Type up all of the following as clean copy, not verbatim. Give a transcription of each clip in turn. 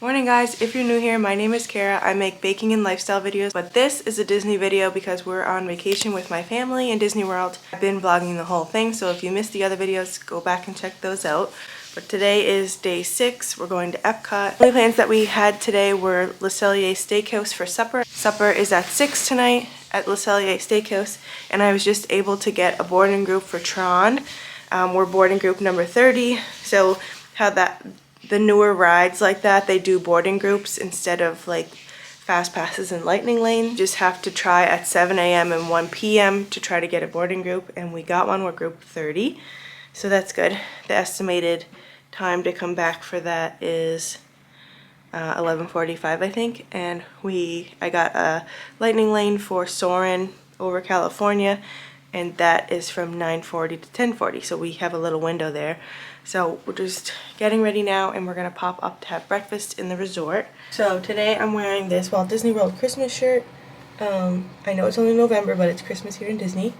Morning guys, if you're new here, my name is Cara. I make baking and lifestyle videos, but this is a Disney video because we're on vacation with my family in Disney World. I've been vlogging the whole thing, so if you missed the other videos, go back and check those out. But today is day 6. We're going to Epcot. The only plans that we had today were Le Cellier Steakhouse for supper. Supper is at 6 tonight at Le Cellier Steakhouse, and I was just able to get a boarding group for Tron. We're boarding group number 30, so how the newer rides like that, they do boarding groups instead of like fast passes and lightning lane. You just have to try at 7 a.m. and 1 p.m. to try to get a boarding group, and we got one. We're group 30, so that's good. The estimated time to come back for that is 11:45, I think, and I got a lightning lane for Soarin' over California, and that is from 9:40 to 10:40, so we have a little window there. So we're just getting ready now, and we're gonna pop up to have breakfast in the resort. So today I'm wearing this Walt Disney World Christmas shirt. I know it's only November, but it's Christmas here in Disney.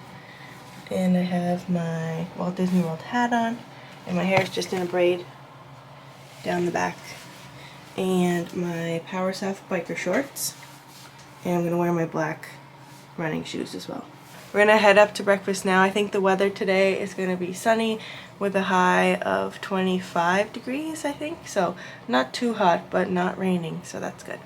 And I have my Walt Disney World hat on, and my hair is just in a braid down the back. And my Power South biker shorts. And I'm gonna wear my black running shoes as well. We're gonna head up to breakfast now. I think the weather today is gonna be sunny with a high of 25 degrees, I think. So not too hot, but not raining, so that's good.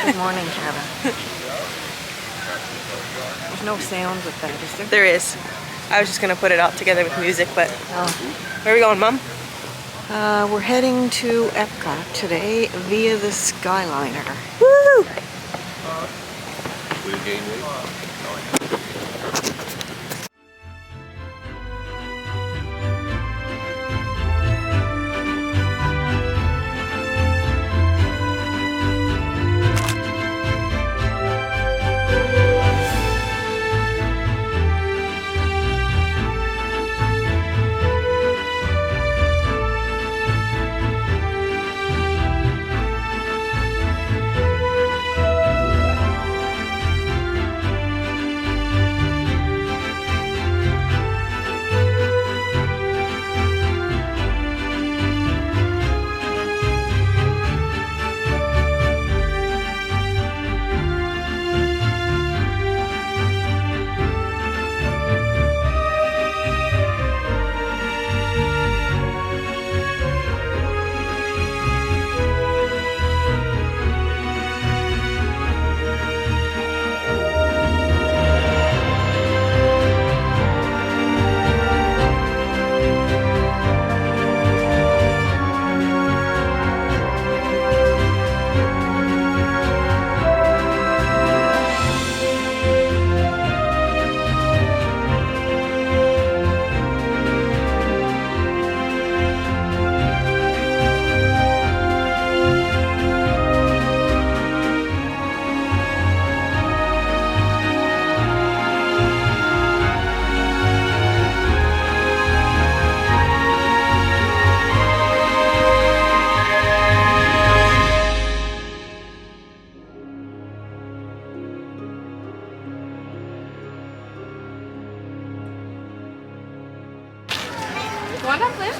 Good morning, Cara. There's no sound with that, is there? There is. I was just gonna put it all together with music, but where are we going, Mom? We're heading to Epcot today via the Skyliner. Woo! Want that flip?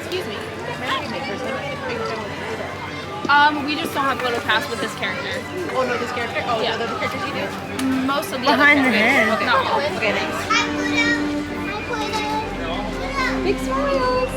Excuse me. We just don't have photo pass with this character. Oh no, this character? Oh yeah, the other characters you do? Most of the Behind other the characters. head. Okay, not all. Okay, thanks. Big smiles.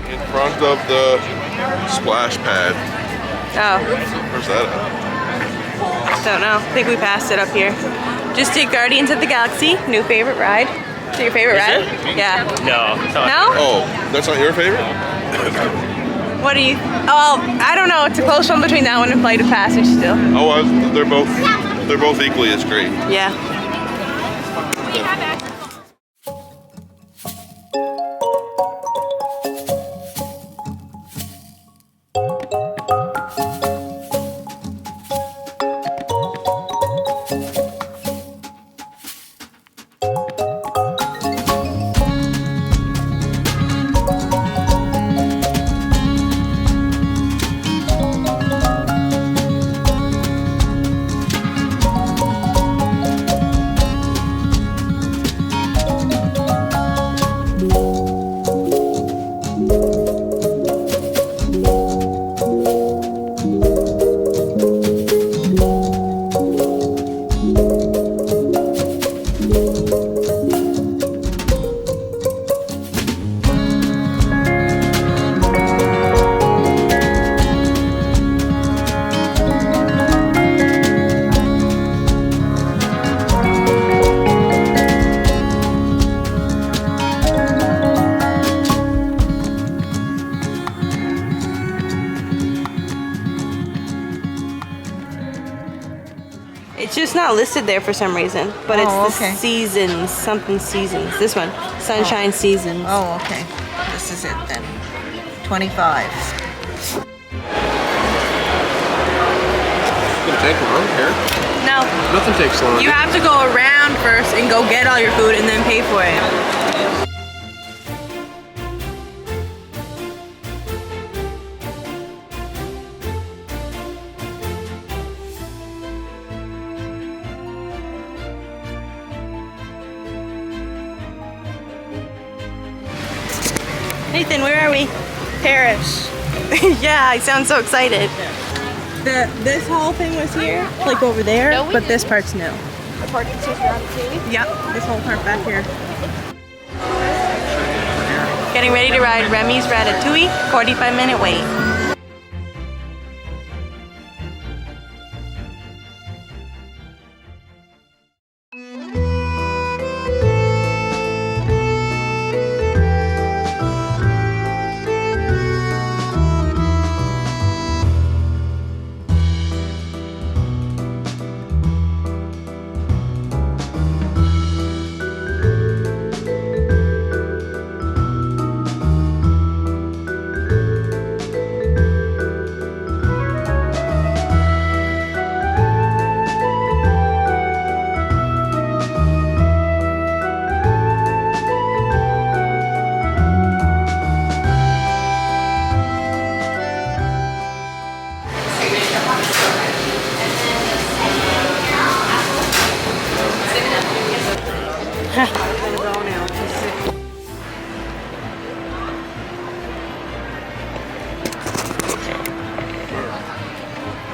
In front of the splash pad. Oh, Where's that at? don't know. I think we passed it up here. Just did Guardians of the Galaxy, new favorite ride. Is it your favorite ride? Yeah. No. No? Oh, that's not your favorite? What do you? Oh, I don't know. It's a close one between that one and Flight of Passage still. Oh, they're both equally as great. Yeah. It's just not listed there for some reason, but Oh, it's the okay. seasons, something seasons. This one, Sunshine Seasons. Oh, okay. This is it then. 25. Gonna take long here. No, Nothing takes long. you have to go around first and go get all your food and then pay for it. Nathan, where are we? Paris. Yeah, I sound so excited. This whole thing was here, like over there, No, we but this part's new. The parking space around the TV. Yep, this whole part back here. Getting ready to ride Remy's Ratatouille, 45-minute wait.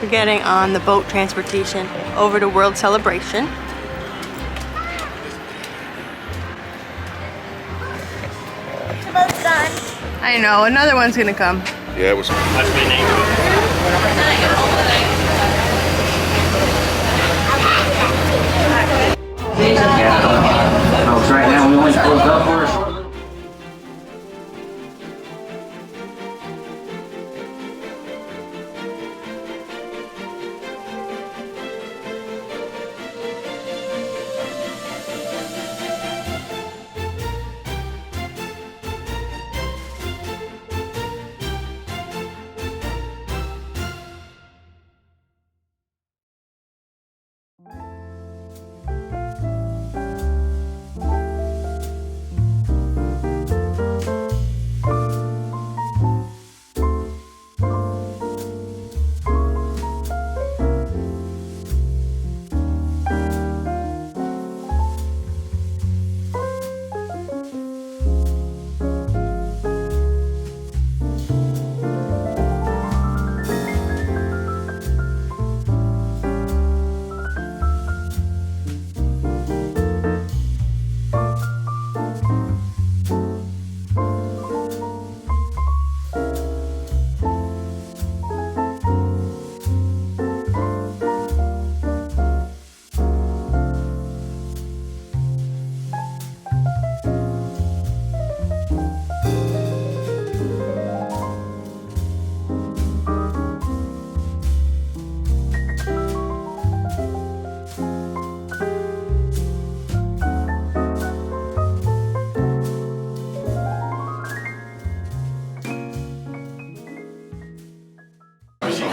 We're getting on the boat transportation over to World Celebration. The boat's done. I know, another one's gonna come. Yeah, it was. Must be named. Folks, right now we only closed up for a short little.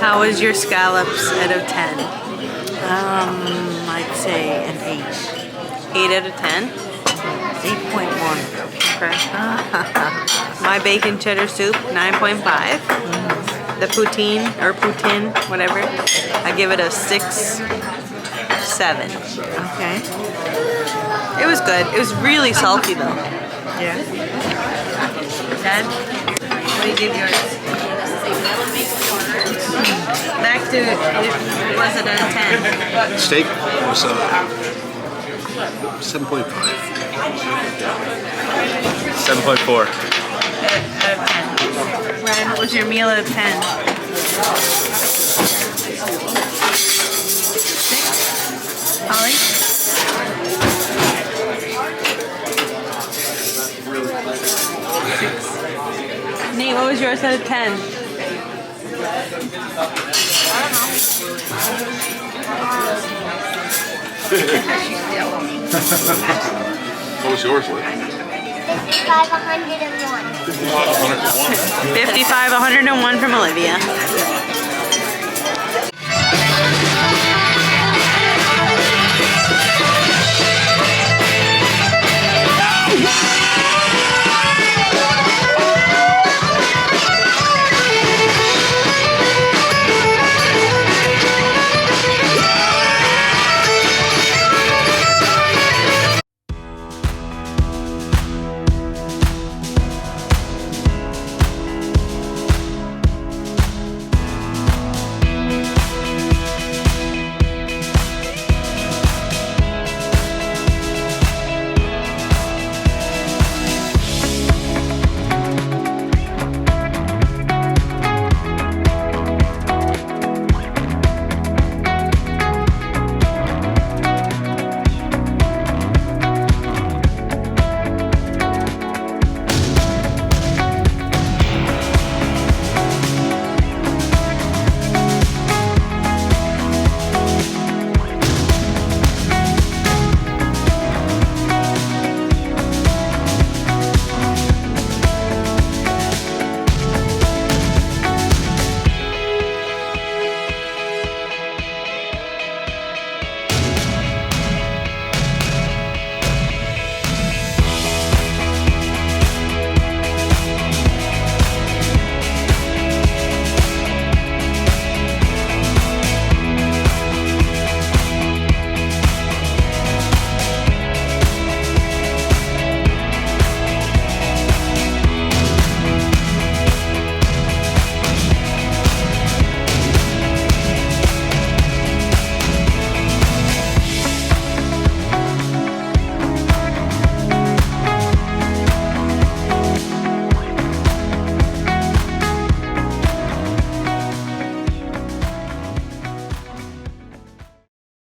How was your scallops out of 10? I'd say an 8. 8 out of 10? 8.1. Okay. My bacon cheddar soup, 9.5. The poutine, or poutine, whatever, I give it a 6.7. Okay. It was good. It was really salty though. Yeah. Dad, what do you give yours? Back to, what was it out of 10? Steak was 7.5. 7.4. Out of 10. Ryan, what was your meal out of 10? 6? Holly? Nate, what was yours out of 10? What was yours, Liz? 55, 101. 55, 101 from Olivia.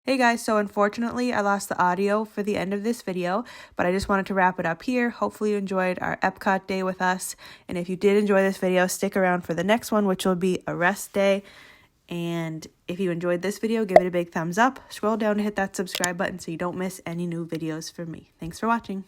Hey guys, so unfortunately I lost the audio for the end of this video, but I just wanted to wrap it up here. Hopefully you enjoyed our Epcot day with us, and if you did enjoy this video, stick around for the next one, which will be a rest day. And if you enjoyed this video, give it a big thumbs up. Scroll down to hit that subscribe button so you don't miss any new videos from me. Thanks for watching.